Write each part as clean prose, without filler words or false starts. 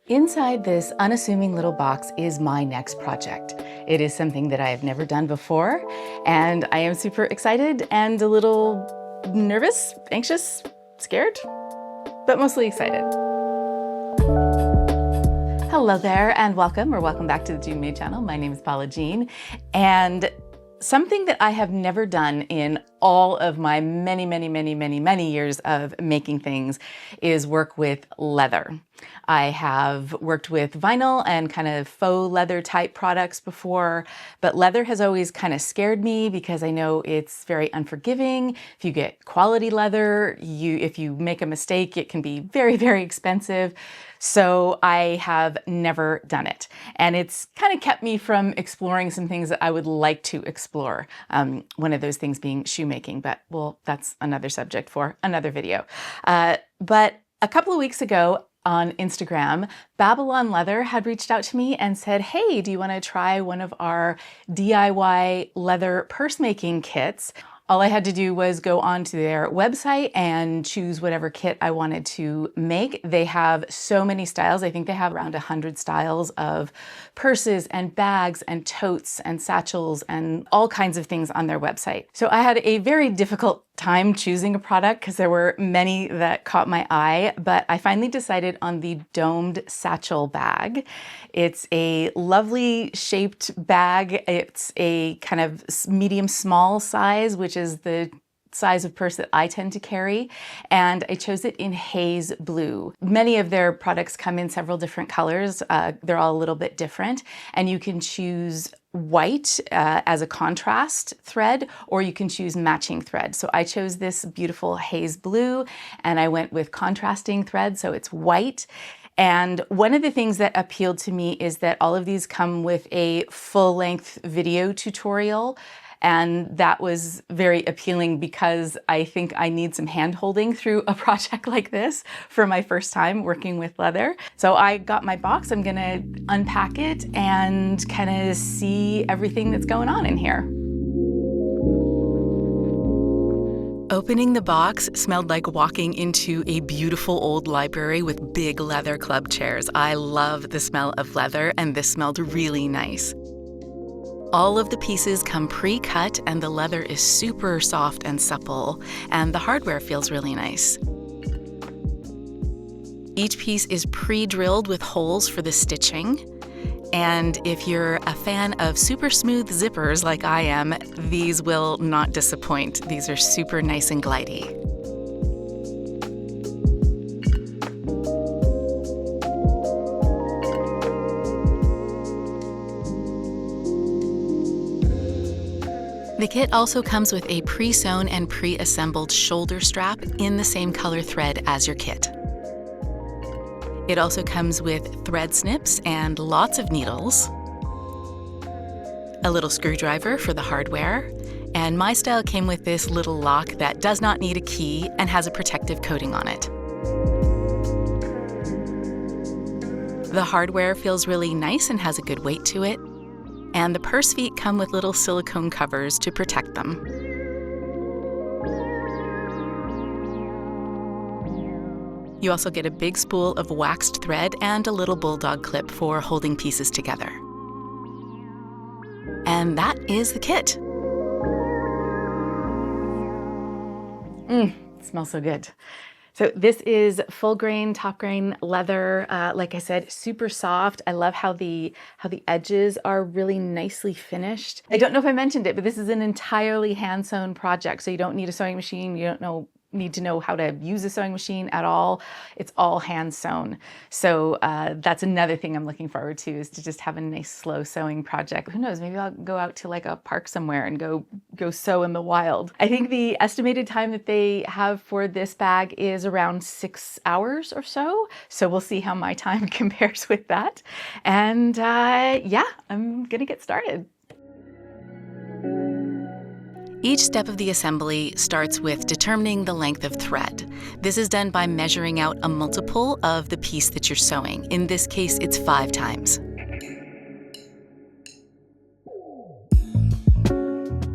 Inside this unassuming little box is my next project. It is something that I have never done before, and I am super excited and a little nervous, anxious, scared, but mostly excited. Hello there and welcome back to the June Made channel. My name is Paula Jean, and something that I have never done in all of my many years of making things is work with leather. I have worked with vinyl and kind of faux leather type products before, but leather has always kind of scared me because I know it's very unforgiving. If you get quality leather, if you make a mistake, it can be very expensive. So I have never done it. And it's kind of kept me from exploring some things that I would like to explore. One of those things being shoemaking, but well, that's another subject for another video. But a couple of weeks ago on Instagram, Babylon Leather had reached out to me and said, hey, do you want to try one of our DIY leather purse making kits? All I had to do was go onto their website and choose whatever kit I wanted to make. They have so many styles. I think they have around 100 styles of purses and bags and totes and satchels and all kinds of things on their website. So I had a very difficult time choosing a product because there were many that caught my eye, but I finally decided on the domed satchel bag. It's a lovely shaped bag. It's a kind of medium small size, which is the size of purse that I tend to carry, and I chose it in haze blue. Many of their products come in several different colors. They're all a little bit different, and you can choose white as a contrast thread, or you can choose matching thread. So I chose this beautiful haze blue, and I went with contrasting thread, so it's white. And one of the things that appealed to me is that all of these come with a full-length video tutorial. And that was very appealing because I think I need some hand-holding through a project like this for my first time working with leather. So I got my box. I'm gonna unpack it and kind of see everything that's going on in here. Opening the box smelled like walking into a beautiful old library with big leather club chairs. I love the smell of leather, and this smelled really nice. All of the pieces come pre-cut, and the leather is super soft and supple, and the hardware feels really nice. Each piece is pre-drilled with holes for the stitching, and if you're a fan of super smooth zippers like I am, these will not disappoint. These are super nice and glidey. The kit also comes with a pre-sewn and pre-assembled shoulder strap in the same color thread as your kit. It also comes with thread snips and lots of needles, a little screwdriver for the hardware, and my style came with this little lock that does not need a key and has a protective coating on it. The hardware feels really nice and has a good weight to it. And the purse feet come with little silicone covers to protect them. You also get a big spool of waxed thread and a little bulldog clip for holding pieces together. And that is the kit. It smells so good. So this is full grain, top grain leather. Like I said, super soft. I love how the edges are really nicely finished. I don't know if I mentioned it, but this is an entirely hand sewn project. So you don't need a sewing machine. You don't need to know how to use a sewing machine at all. It's all hand sewn. So that's another thing I'm looking forward to, is to just have a nice slow sewing project. Who knows, maybe I'll go out to like a park somewhere and go sew in the wild. I think the estimated time that they have for this bag is around 6 hours or so. So we'll see how my time compares with that. And yeah, I'm gonna get started. Each step of the assembly starts with determining the length of thread. This is done by measuring out a multiple of the piece that you're sewing. In this case, it's 5 times.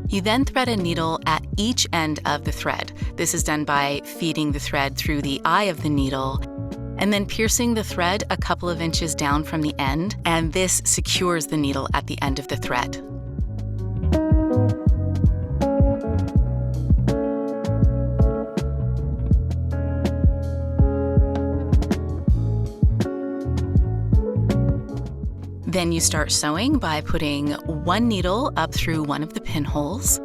You then thread a needle at each end of the thread. This is done by feeding the thread through the eye of the needle and then piercing the thread a couple of inches down from the end, and this secures the needle at the end of the thread. Then you start sewing by putting one needle up through one of the pinholes.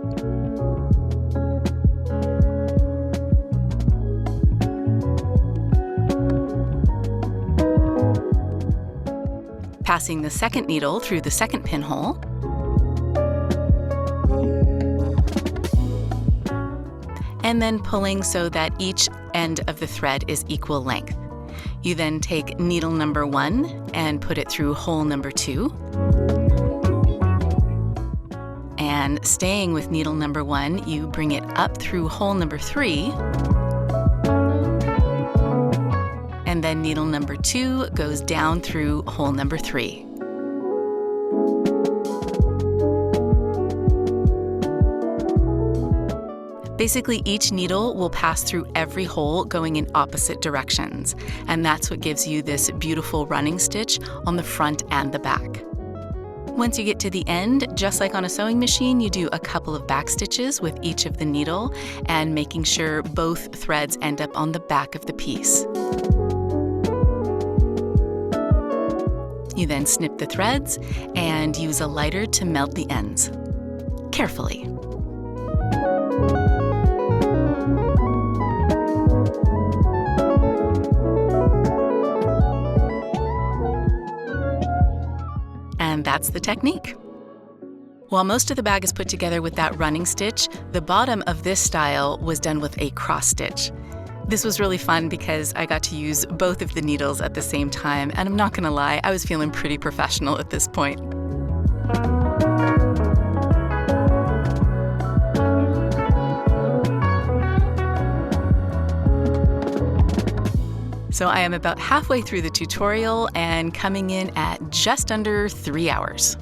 Passing the second needle through the second pinhole. And then pulling so that each end of the thread is equal length. You then take needle number 1 and put it through hole number 2. And staying with needle number 1, you bring it up through hole number 3. And then needle number 2 goes down through hole number 3. Basically, each needle will pass through every hole going in opposite directions, and that's what gives you this beautiful running stitch on the front and the back. Once you get to the end, just like on a sewing machine, you do a couple of back stitches with each of the needle and making sure both threads end up on the back of the piece. You then snip the threads and use a lighter to melt the ends. Carefully. And that's the technique. While most of the bag is put together with that running stitch, the bottom of this style was done with a cross stitch. This was really fun because I got to use both of the needles at the same time, and I'm not gonna lie, I was feeling pretty professional at this point. So I am about halfway through the tutorial and coming in at just under 3 hours.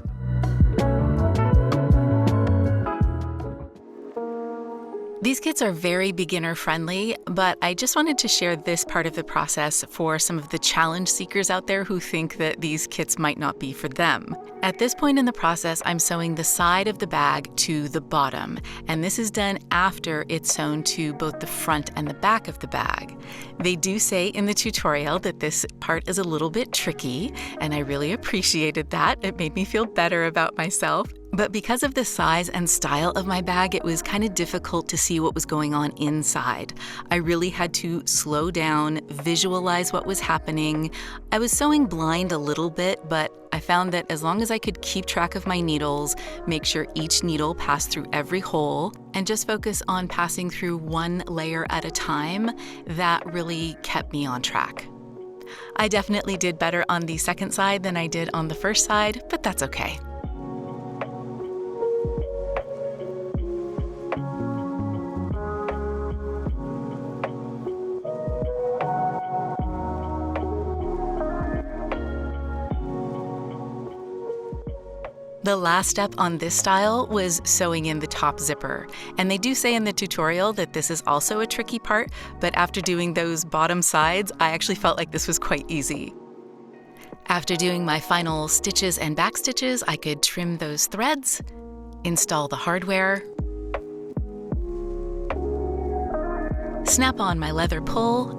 These kits are very beginner friendly, but I just wanted to share this part of the process for some of the challenge seekers out there who think that these kits might not be for them. At this point in the process, I'm sewing the side of the bag to the bottom, and this is done after it's sewn to both the front and the back of the bag. They do say in the tutorial that this part is a little bit tricky, and I really appreciated that. It made me feel better about myself. But because of the size and style of my bag, it was kind of difficult to see what was going on inside. I really had to slow down, visualize what was happening. I was sewing blind a little bit, but I found that as long as I could keep track of my needles, make sure each needle passed through every hole, and just focus on passing through one layer at a time, that really kept me on track. I definitely did better on the second side than I did on the first side, but that's okay. The last step on this style was sewing in the top zipper. And they do say in the tutorial that this is also a tricky part, but after doing those bottom sides, I actually felt like this was quite easy. After doing my final stitches and back stitches, I could trim those threads, install the hardware, snap on my leather pull,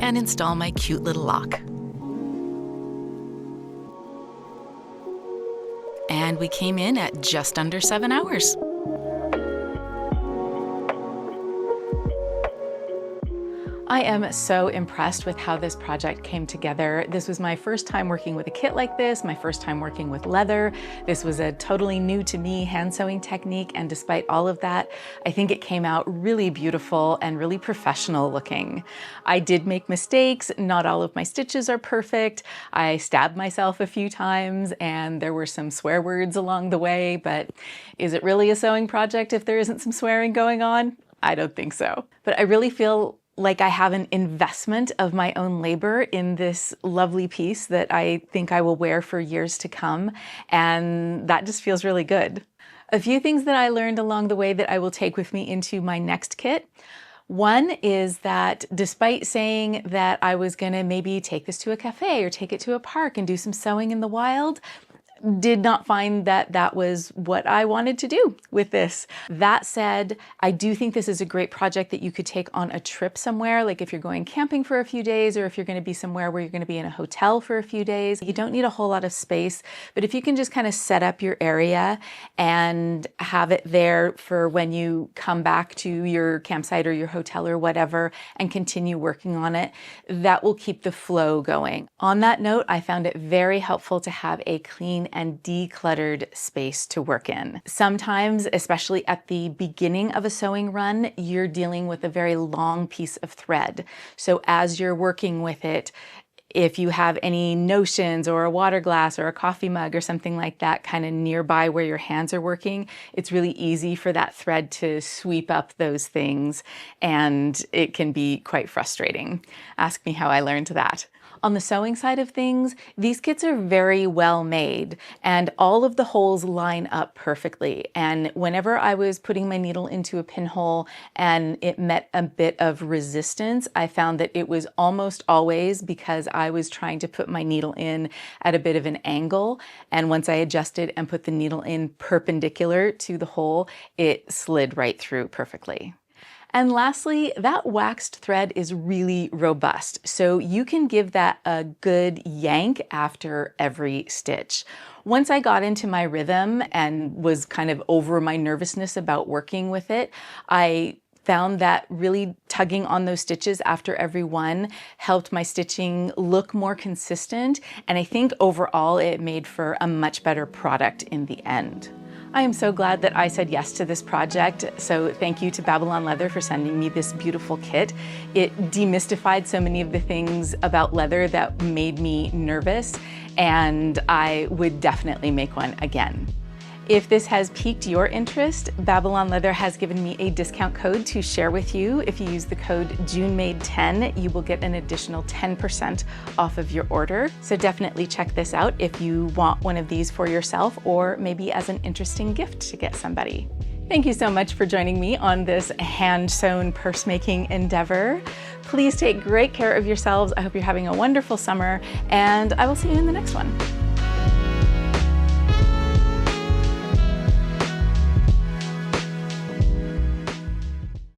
and install my cute little lock. And we came in at just under 7 hours. I am so impressed with how this project came together. This was my first time working with a kit like this, my first time working with leather. This was a totally new to me hand sewing technique, and despite all of that, I think it came out really beautiful and really professional looking. I did make mistakes. Not all of my stitches are perfect. I stabbed myself a few times, and there were some swear words along the way, but is it really a sewing project if there isn't some swearing going on? I don't think so. But I really feel like I have an investment of my own labor in this lovely piece that I think I will wear for years to come, and that just feels really good. A few things that I learned along the way that I will take with me into my next kit. One is that despite saying that I was gonna maybe take this to a cafe or take it to a park and do some sewing in the wild, did not find that that was what I wanted to do with this. That said, I do think this is a great project that you could take on a trip somewhere, like if you're going camping for a few days or if you're going to be somewhere where you're going to be in a hotel for a few days. You don't need a whole lot of space, but if you can just kind of set up your area and have it there for when you come back to your campsite or your hotel or whatever and continue working on it, that will keep the flow going. On that note, I found it very helpful to have a clean and decluttered space to work in. Sometimes, especially at the beginning of a sewing run, you're dealing with a very long piece of thread. So as you're working with it, if you have any notions or a water glass or a coffee mug or something like that kind of nearby where your hands are working, it's really easy for that thread to sweep up those things, and it can be quite frustrating. Ask me how I learned that. On the sewing side of things, these kits are very well made and all of the holes line up perfectly. And whenever I was putting my needle into a pinhole and it met a bit of resistance, I found that it was almost always because I was trying to put my needle in at a bit of an angle. And once I adjusted and put the needle in perpendicular to the hole, it slid right through perfectly. And lastly, that waxed thread is really robust, so you can give that a good yank after every stitch. Once I got into my rhythm and was kind of over my nervousness about working with it, I found that really tugging on those stitches after every one helped my stitching look more consistent, and I think overall it made for a much better product in the end. I am so glad that I said yes to this project, so thank you to Babylon Leather for sending me this beautiful kit. It demystified so many of the things about leather that made me nervous, and I would definitely make one again. If this has piqued your interest, Babylon Leather has given me a discount code to share with you. If you use the code JUNEMADE10, you will get an additional 10% off of your order. So definitely check this out if you want one of these for yourself or maybe as an interesting gift to get somebody. Thank you so much for joining me on this hand-sewn purse-making endeavor. Please take great care of yourselves. I hope you're having a wonderful summer, and I will see you in the next one.